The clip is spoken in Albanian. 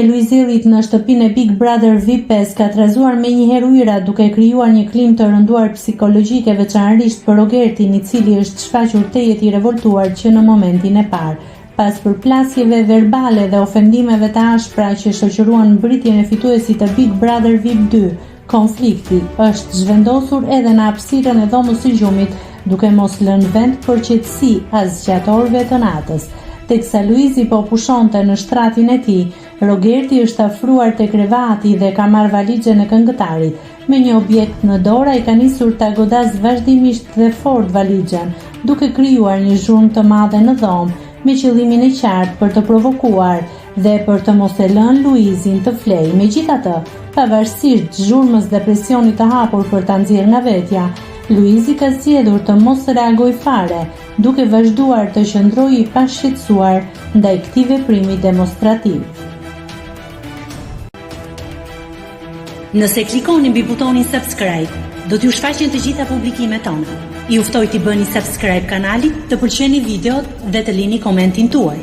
Luizillit në shtëpinë e Big Brother VIP5 ka trazuar menjëherë ujëra duke krijuar një klim të rënduar psikologjike veçanërisht për Rogertin, i cili është shfaqur tejet i revoltuar që në momentin e parë. Pas përplasjeve verbale dhe ofendimeve të ashpra që shoqëruan mbritjen e fituesit të Big Brother VIP2, konflikti është zhvendosur edhe në hapësirën e dhomës së gjumit, duke mos lënë vend për qetësi as gjatë orëve të natës. Teksa Luizi po pushonte në shtratin e tij, Rogerti është afruar te krevati dhe ka marrë valixhen e këngëtarit. Me një objekt në dorë ai ka nisur ta godasë vazhdimisht dhe fort valixhen, duke krijuar një zhurmë të madhe në dhomë, me qëllimin e qartë për të provokuar dhe për të mos e lënë Luizin të flejë. Megjithatë, pavarësisht zhurmës dhe presionit të hapur për ta nxjerrë nga vetja, Luizi ka zgjedhur të mos reagojë fare, duke vazhduar të qëndrojë i pashqetësuar ndaj këtij veprimi demonstrativ. Nëse klikoni mbi butonin subscribe, do t'ju shfaqen të gjitha publikimet tona. Ju ftoj t'i bëni subscribe kanalit, të pëlqeni videot dhe të lini komentin tuaj.